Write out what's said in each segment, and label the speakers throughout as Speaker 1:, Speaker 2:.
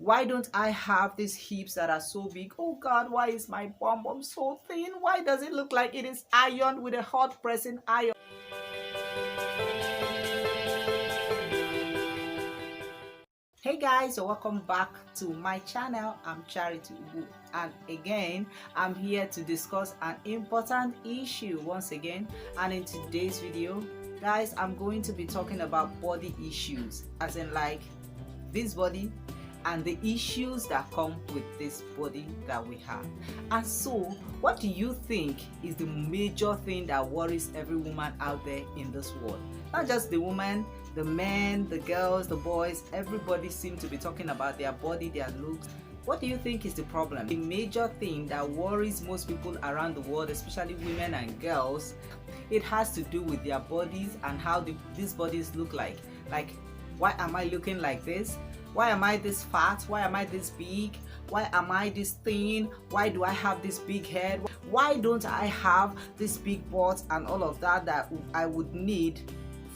Speaker 1: Why don't I have these hips that are so big? Oh God, why is my bum bum so thin? Why does it look like it is ironed with a hot pressing iron? Hey guys, so welcome back to my channel. I'm Charity Ugwu, and again I'm here to discuss an important issue once again. And in today's video, guys, I'm going to be talking about body issues, as in like this body and the issues that come with this body that we have. And so what do you think is the major thing that worries every woman out there in this world? Not just the woman, the men, the girls, the boys, everybody seems to be talking about their body, their looks. What do you think is the problem? The major thing that worries most people around the world, especially women and girls, it has to do with their bodies and how these bodies look like. Like, why am I looking like this? Why am I this fat? Why am I this big? Why am I this thin? Why do I have this big head? Why don't I have this big butt and all of that that I would need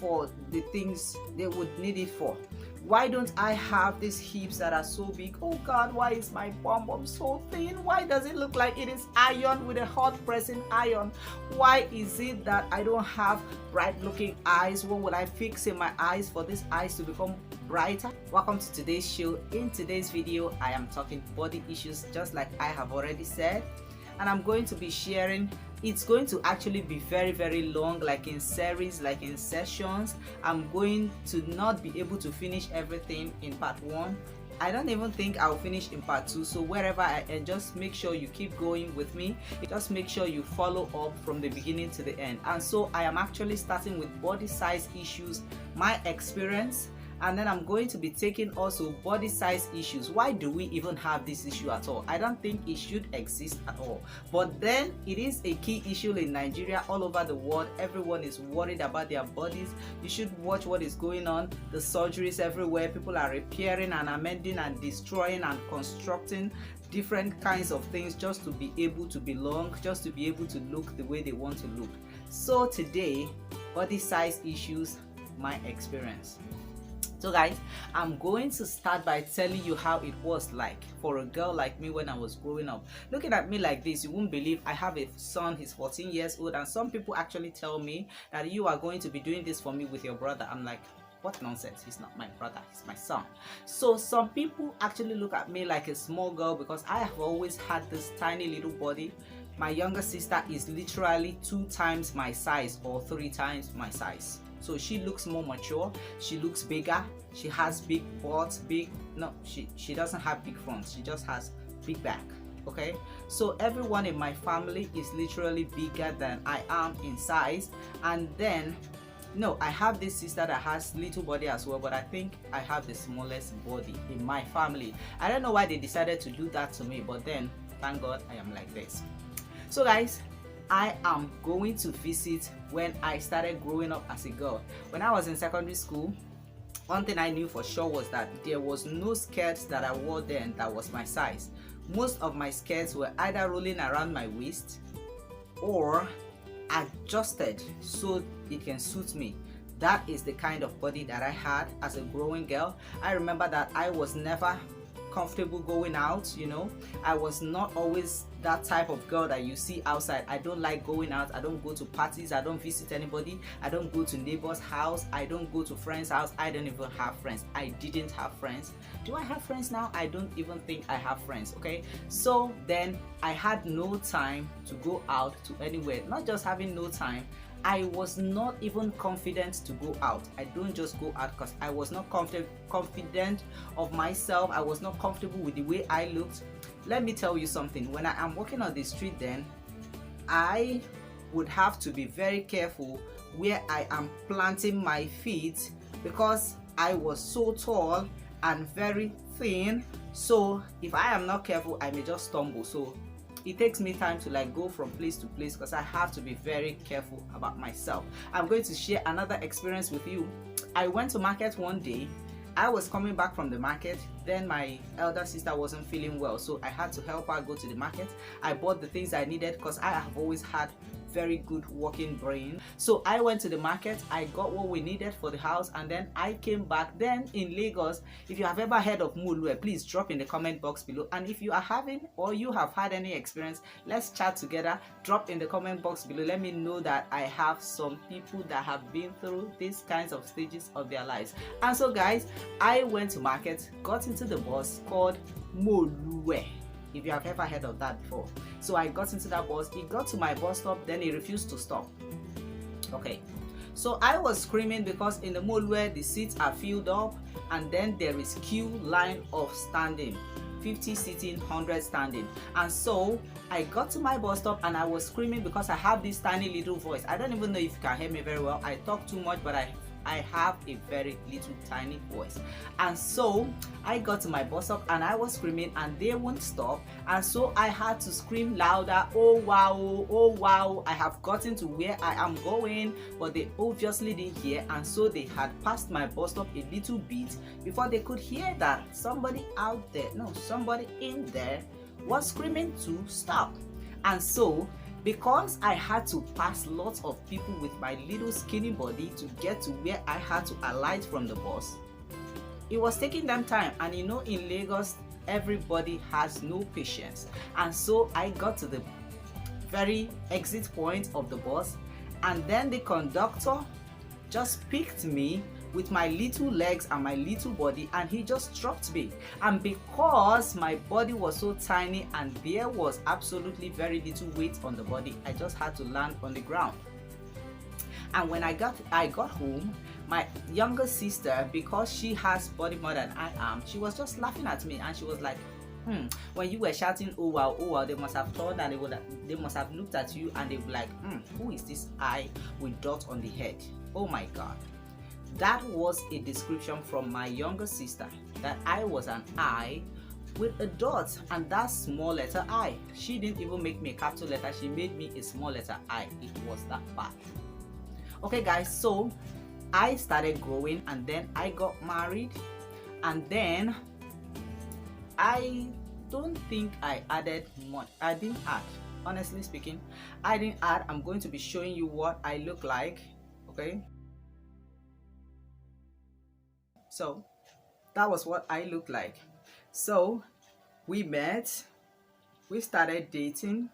Speaker 1: for the things they would need it for? Why don't I have these hips that are so big? Oh God, why is my bum bum so thin? Why does it look like it is ironed with a hot pressing iron? Why is it that I don't have bright looking eyes? What would I fix in my eyes for these eyes to become brighter? Welcome to today's show. In today's video, I am talking body issues, just like I have already said, and I'm going to be sharing. It's going to actually be very long, like in series, like in sessions. I'm going to not be able to finish everything in part 1. I don't even think I'll finish in part 2, so wherever I end, just make sure you keep going with me. Just make sure you follow up from the beginning to the end. And so I am actually starting with body size issues, my experience, and then I'm going to be taking also body size issues. Why do we even have this issue at all? I don't think it should exist at all, but then it is a key issue in Nigeria, all over the world. Everyone is worried about their bodies. You should watch what is going on, the surgeries everywhere. People are repairing and amending and destroying and constructing different kinds of things just to be able to belong, just to be able to look the way they want to look. So today, body size issues, my experience. So guys, I'm going to start by telling you how it was like for a girl like me when I was growing up. Looking at me like this, you won't believe I have a son. He's 14 years old, and some people actually tell me that you are going to be doing this for me with your brother. I'm like, what nonsense? He's not my brother, he's my son. So some people actually look at me like a small girl because I have always had this tiny little body. My younger sister is literally 2 times my size or 3 times my size. So she looks more mature, she looks bigger, she has big butt, she doesn't have big front, she just has big back. Okay, so everyone in my family is literally bigger than I am in size. And then I have this sister that has little body as well, but I think I have the smallest body in my family. I don't know why they decided to do that to me, but then thank God I am like this. So guys, I am going to visit when I started growing up as a girl. When I was in secondary school, one thing I knew for sure was that there was no skirts that I wore then that was my size. Most of my skirts were either rolling around my waist or adjusted so it can suit me. That is the kind of body that I had as a growing girl. I remember that I was never comfortable going out. I was not always that type of girl that you see outside. I don't like going out. I don't go to parties. I don't visit anybody. I don't go to neighbor's house. I don't go to friends' house. I don't even have friends. I didn't have friends. Do I have friends now? I don't even think I have friends. Okay, so then I had no time to go out to anywhere. Not just having no time, I was not even confident to go out. I don't just go out because I was not confident of myself. I was not comfortable with the way I looked. Let me tell you something. When I am walking on the street, then I would have to be very careful where I am planting my feet because I was so tall and very thin. So if I am not careful, I may just stumble. So it takes me time to like go from place to place because I have to be very careful about myself. I'm going to share another experience with you. I went to market one day. I was coming back from the market. Then my elder sister wasn't feeling well, so I had to help her go to the market. I bought the things I needed because I have always had very good working brain. So I went to the market, I got what we needed for the house, and then I came back. Then in Lagos, if you have ever heard of Mulwe, please drop in the comment box below. And if you are having or you have had any experience, let's chat together. Drop in the comment box below. Let me know that I have some people that have been through these kinds of stages of their lives. And so guys, I went to market, got into the bus called Mulwe, if you have ever heard of that before. So I got into that bus, it got to my bus stop, then it refused to stop. Okay, so I was screaming because in the Mulwe the seats are filled up, and then there is queue line of standing, 50 sitting, 100 standing. And so I got to my bus stop and I was screaming because I have this tiny little voice. I don't even know if you can hear me very well. I talk too much, but I have a very little tiny voice. And so I got to my bus stop and I was screaming and they won't stop, and so I had to scream louder. Oh wow, oh wow, I have gotten to where I am going, but they obviously didn't hear, and so they had passed my bus stop a little bit before they could hear that somebody out there, no, somebody in there was screaming to stop. And so because I had to pass lots of people with my little skinny body to get to where I had to alight from the bus, it was taking them time. And you know, in Lagos, everybody has no patience. And so I got to the very exit point of the bus, and then the conductor just picked me with my little legs and my little body, and he just dropped me. And because my body was so tiny and there was absolutely very little weight on the body, I just had to land on the ground. And when I got home, my younger sister, because she has body more than I am, she was just laughing at me, and she was like, when you were shouting oh wow, they must have thought that they must have looked at you and they were like, who is this eye with dot on the head? Oh my God. That was a description from my younger sister, that I was an eye with a dot, and that small letter I. She didn't even make me a capital letter, she made me a small letter I. It was that bad. Okay guys, so I started growing, and then I got married, and then I don't think I added much. I didn't add, honestly speaking, I didn't add. I'm going to be showing you what I look like. Okay, so that was what I look like. So we met, we started dating,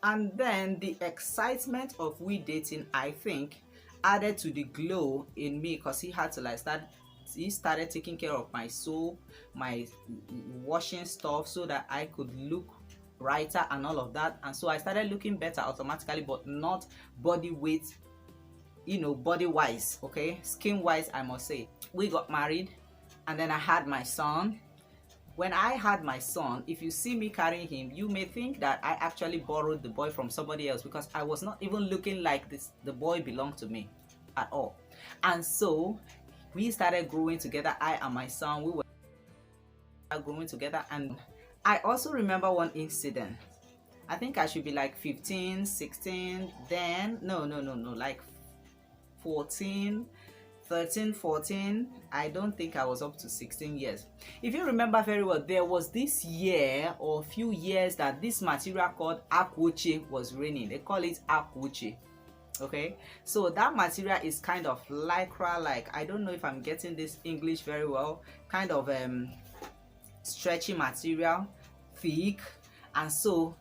Speaker 1: and then the excitement of we dating, I think, added to the glow in me, because he had to like he started taking care of my soap, my washing stuff, so that I could look brighter and all of that. And so I started looking better automatically, but not body weight, you know, body wise, okay, skin wise, I must say. We got married, and then I had my son. When I had my son, if you see me carrying him, you may think that I actually borrowed the boy from somebody else, because I was not even looking like this. The boy belonged to me at all. And so we started growing together, I and my son. We were growing together. And I also remember one incident. I think I should be like 15, 16 then. No, like 14, 13, 14. I don't think I was up to 16 years. If you remember very well, there was this year or few years that this material called akwoche was raining. They call it akwoche. Okay, so that material is kind of lycra, like, I don't know if I'm getting this English very well, kind of stretchy material, thick. And so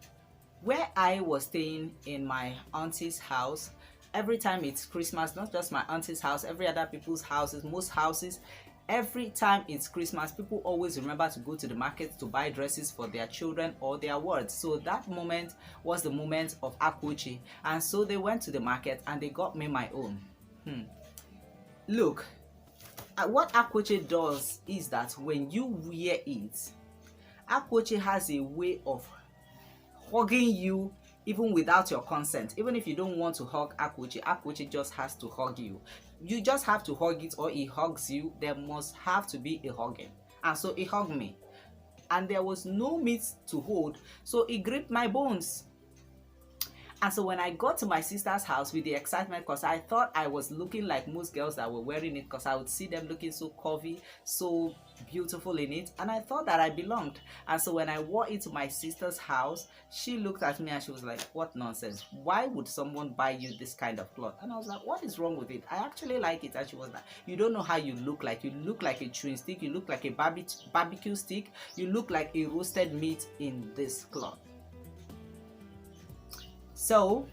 Speaker 1: where I was staying in my auntie's house, every time it's Christmas, not just my auntie's house, every other people's houses, most houses, every time it's Christmas, people always remember to go to the market to buy dresses for their children or their wards. So that moment was the moment of akwoche, and so they went to the market and they got me my own. Look, what akwoche does is that when you wear it, akwoche has a way of hugging you even without your consent. Even if you don't want to hug akwoche, akwoche just has to hug you. You just have to hug it, or it hugs you. There must have to be a hugging. And so it hugged me, and there was no meat to hold, so it gripped my bones. And so when I got to my sister's house with the excitement, because I thought I was looking like most girls that were wearing it, because I would see them looking so curvy, so beautiful in it, and I thought that I belonged. And so when I wore it to my sister's house, she looked at me and she was like, what nonsense, why would someone buy you this kind of cloth? And I was like, what is wrong with it? I actually like it. And she was like, you don't know how you look like. You look like a chewing stick, you look like a barbecue stick, you look like a roasted meat in this cloth. So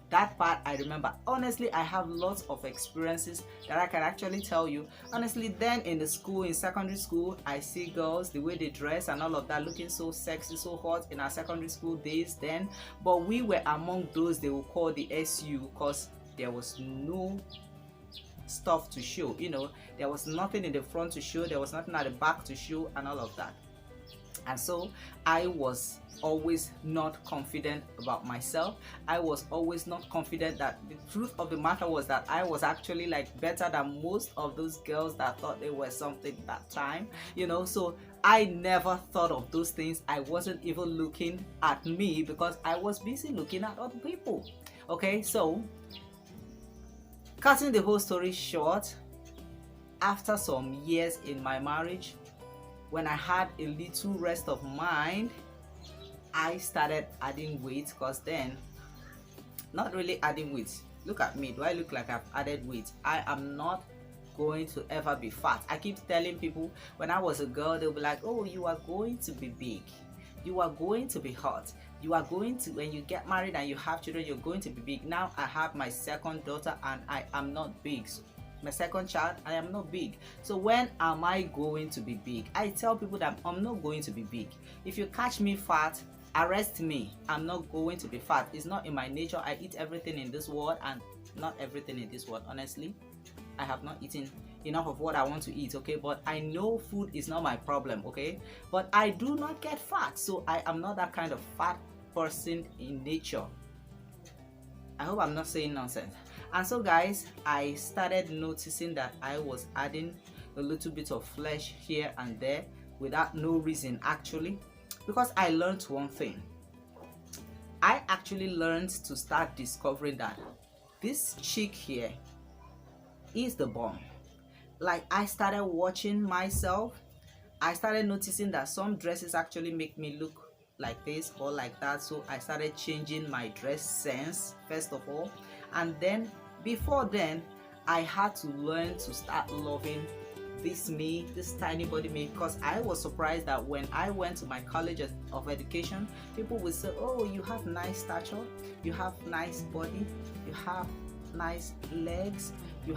Speaker 1: that part I remember. Honestly, I have lots of experiences that I can actually tell you. Honestly, then in the school, in secondary school, I see girls, the way they dress and all of that, looking so sexy, so hot in our secondary school days then. But we were among those they will call the SU, because there was no stuff to show. You know, there was nothing in the front to show, there was nothing at the back to show, and all of that. And so I was always not confident about myself. I was always not confident. That the truth of the matter was that I was actually like better than most of those girls that thought they were something that time, you know. So I never thought of those things. I wasn't even looking at me because I was busy looking at other people. Okay, so cutting the whole story short, after some years in my marriage, when I had a little rest of mind, I started adding weight. Because then, not really adding weight. Look at me. Do I look like I've added weight? I am not going to ever be fat. I keep telling people, when I was a girl, they'll be like, oh, you are going to be big. You are going to be hot. You are going to, when you get married and you have children, you're going to be big. Now I have my second daughter and I am not big. So my second child, I am not big. So when am I going to be big? I tell people that I'm not going to be big. If you catch me fat, arrest me. I'm not going to be fat. It's not in my nature. I eat everything in this world, and not everything in this world, honestly. I have not eaten enough of what I want to eat, okay? But I know food is not my problem, okay? But I do not get fat, so I am not that kind of fat person in nature. I hope I'm not saying nonsense. And so guys, I started noticing that I was adding a little bit of flesh here and there without no reason, actually, because I learned one thing. I actually learned to start discovering that this chick here is the bomb. Like, I started watching myself. I started noticing that some dresses actually make me look like this or like that. So I started changing my dress sense first of all, and then before then I had to learn to start loving this me, this tiny body me, because I was surprised that when I went to my college of education, people would say, oh, you have nice stature, you have nice body, you have nice legs, you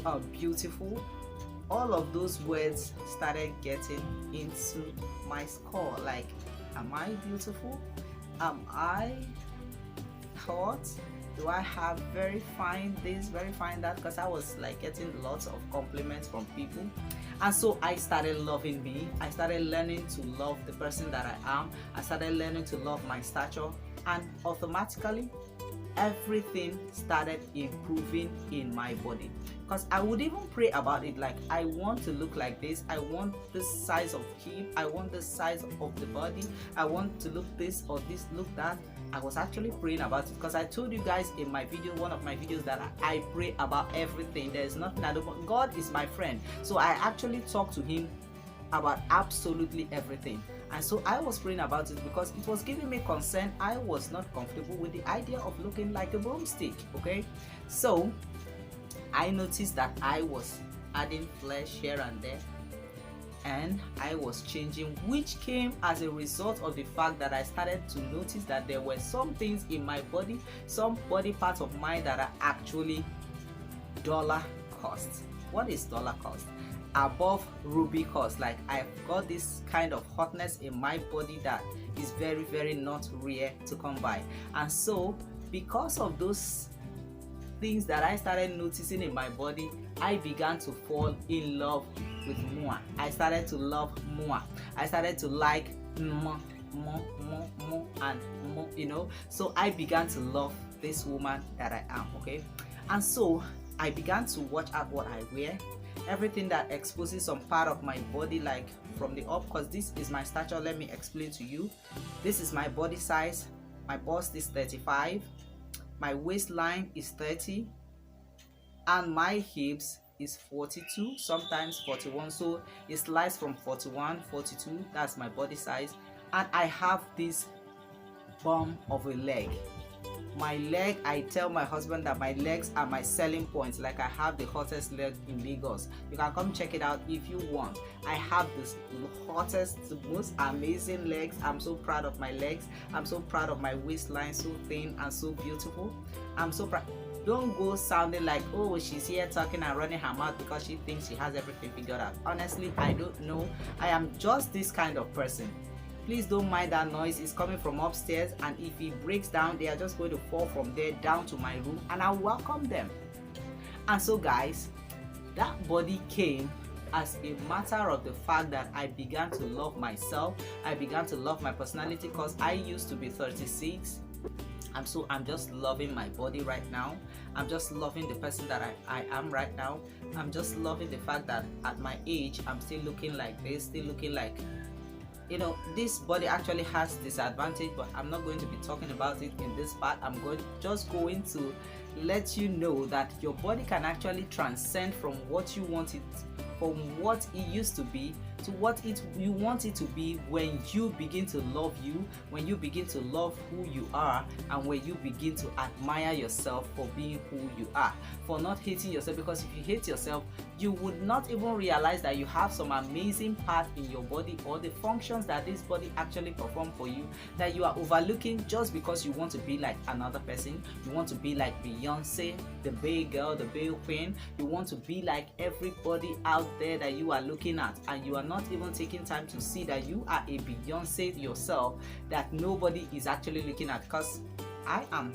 Speaker 1: are beautiful. All of those words started getting into my skull. Like, am I beautiful? Am I hot? Do I have very fine this, very fine that? Because I was like getting lots of compliments from people. And so I started loving me. I started learning to love the person that I am. I started learning to love my stature, and automatically everything started improving in my body. Because I would even pray about it, like, I want to look like this, I want this size of hip, I want this size of the body, I want to look this or this, look that. I was actually praying about it, because I told you guys in my video, one of my videos, that I pray about everything. There is nothing I don't want. God is my friend, so I actually talk to him about absolutely everything. And so I was praying about it because it was giving me concern. I was not comfortable with the idea of looking like a broomstick. Okay, so I noticed that I was adding flesh here and there, and I was changing, which came as a result of the fact that I started to notice that there were some things in my body, some body parts of mine, that are actually dollar cost. What is dollar cost? Above ruby cost. Like, I've got this kind of hotness in my body that is very, very not rare to come by. And so because of those things that I started noticing in my body, I began to fall in love with moi. I started to love moi. I started to like more, and more, you know. So I began to love this woman that I am, okay? And so I began to watch out what I wear, everything that exposes some part of my body, like from the up, because this is my stature. Let me explain to you. This is my body size. my bust is 35, my waistline is 30, and my hips is 42, sometimes 41. So it slides from 41, 42. That's my body size. And I have this bum of a leg. My leg, I tell my husband that my legs are my selling points. Like, I have the hottest leg in Lagos. You can come check it out if you want. I have this hottest, the most amazing legs. I'm so proud of my legs. I'm so proud of my waistline, so thin and so beautiful. I'm so proud. Don't go sounding like, oh, she's here talking and running her mouth because she thinks she has everything figured out. Honestly, I don't know. I am just this kind of person. Please don't mind that noise. It's coming from upstairs, and if it breaks down, they are just going to fall from there down to my room, and I welcome them. And so guys, that body came as a matter of the fact that I began to love myself. I began to love my personality, because I used to be 36. I'm just loving my body right now. I'm just loving the person that I am right now. I'm just loving the fact that at my age, I'm still looking like this, still looking like, you know, this body actually has disadvantage, but I'm not going to be talking about it in this part. I'm just going to let you know that your body can actually transcend from what you want it, from what it used to be, to what you want it to be when you begin to love you, when you begin to love who you are, and when you begin to admire yourself for being who you are, for not hating yourself. Because if you hate yourself, you would not even realize that you have some amazing parts in your body, or the functions that this body actually perform for you, that you are overlooking just because you want to be like another person. You want to be like Beyonce, the Bay Girl, the Bay Queen. You want to be like everybody out there that you are looking at, and you are not even taking time to see that you are a Beyonce yourself that nobody is actually looking at. Because I am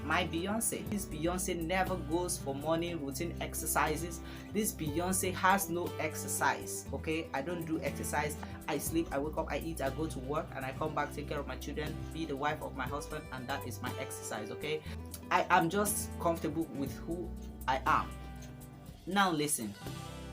Speaker 1: my Beyonce. This Beyonce never goes for morning routine exercises. This Beyonce has no exercise. Okay, I don't do exercise. I sleep, I wake up, I eat, I go to work, and I come back, take care of my children, be the wife of my husband, and that is my exercise. Okay, I am just comfortable with who I am. Now listen,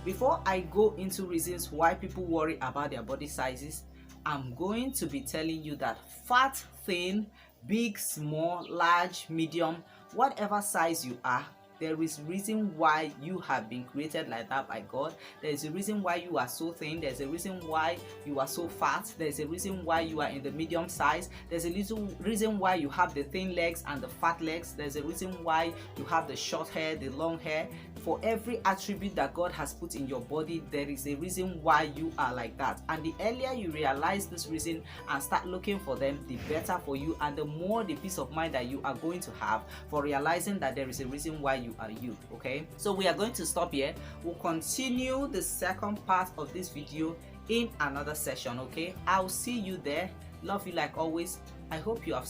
Speaker 1: before I go into reasons why people worry about their body sizes, I'm going to be telling you that fat, thin, big, small, large, medium, whatever size you are, there is reason why you have been created like that by God. There's a reason why you are so thin. There's a reason why you are so fat. There's a reason why you are in the medium size. There's a little reason why you have the thin legs and the fat legs. There's a reason why you have the short hair, the long hair. For every attribute that God has put in your body, there is a reason why you are like that. And the earlier you realize this reason and start looking for them, the better for you, and the more the peace of mind that you are going to have for realizing that there is a reason why you are you. Okay, so we are going to stop here. We'll continue the second part of this video in another session. Okay, I'll see you there. Love you like always. I hope you have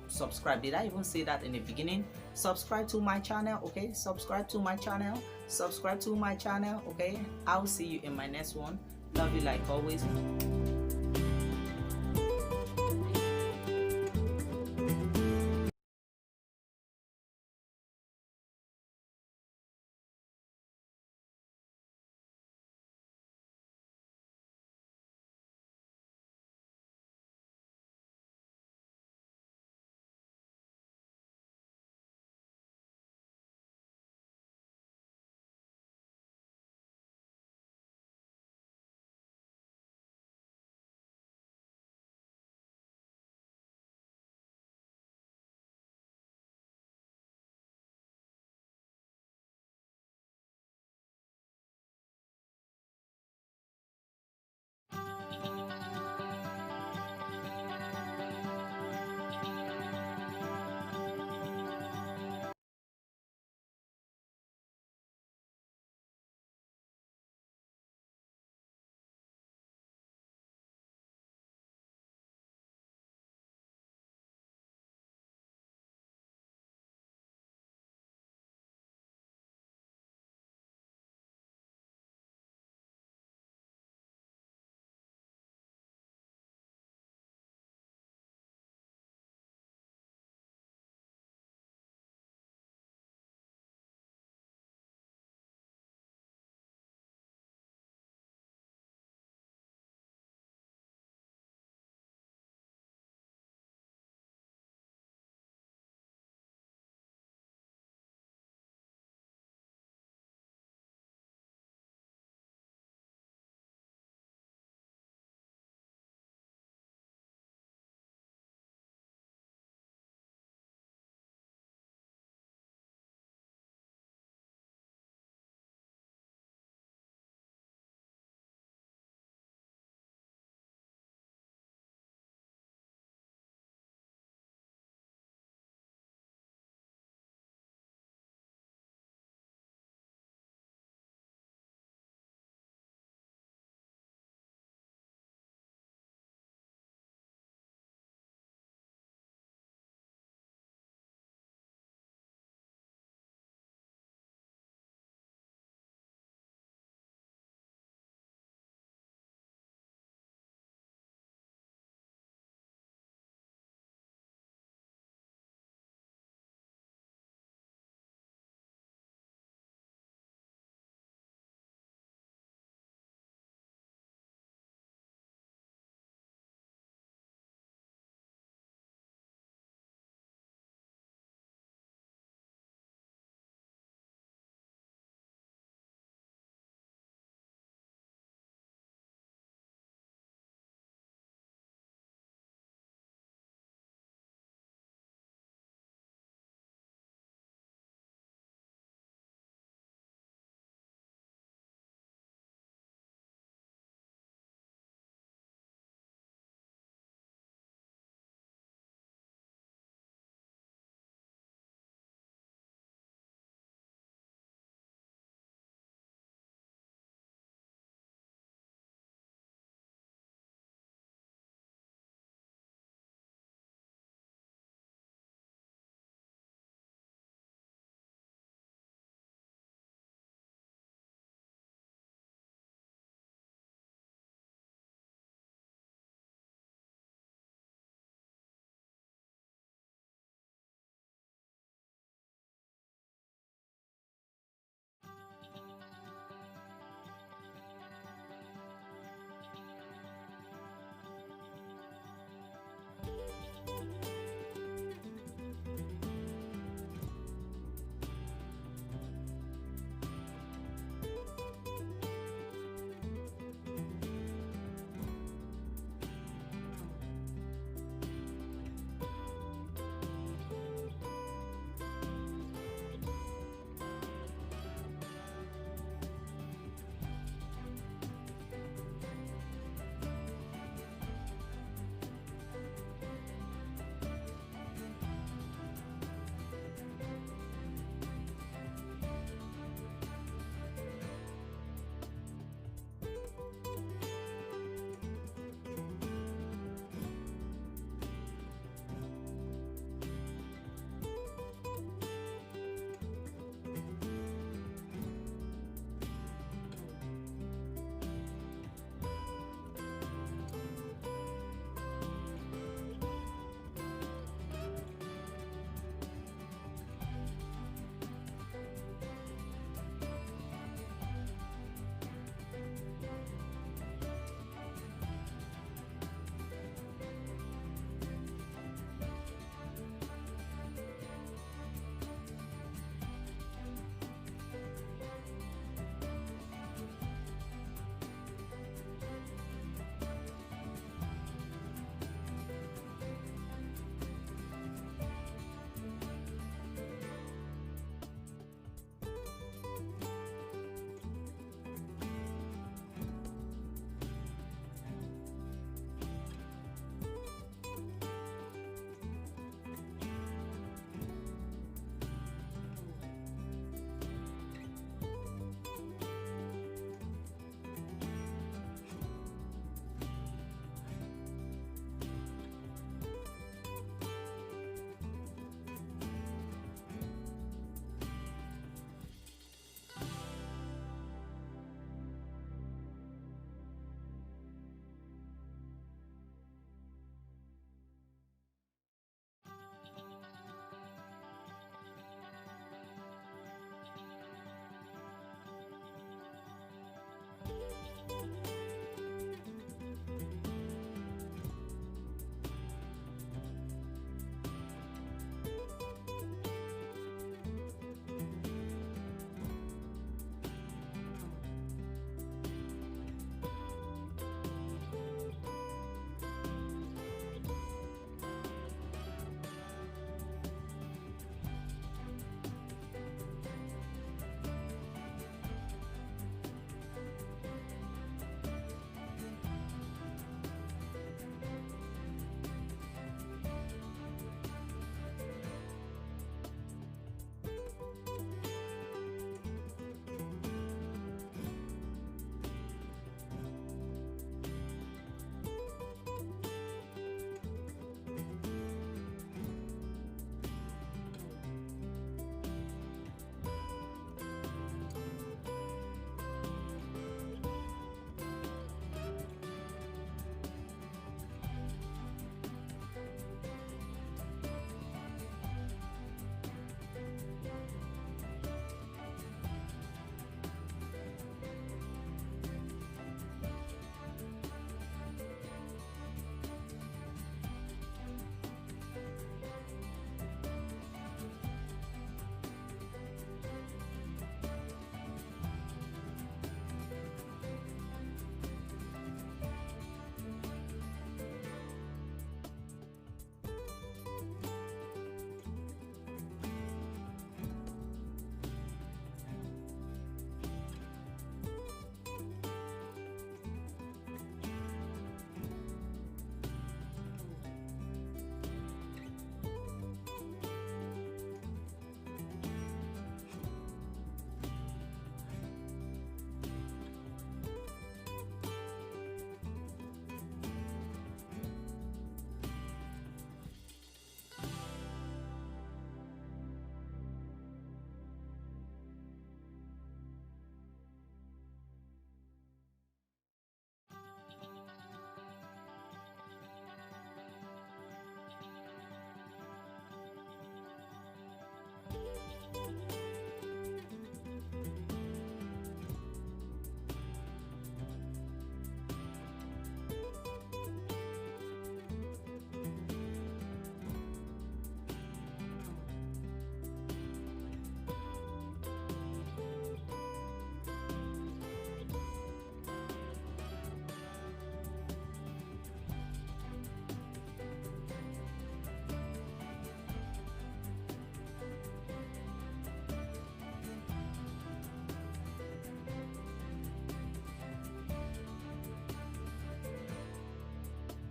Speaker 1: subscribed. Did I even say that in the beginning? Subscribe to my channel. Okay, subscribe to my channel. Subscribe to my channel. Okay, I'll see you in my next one. Love you like always.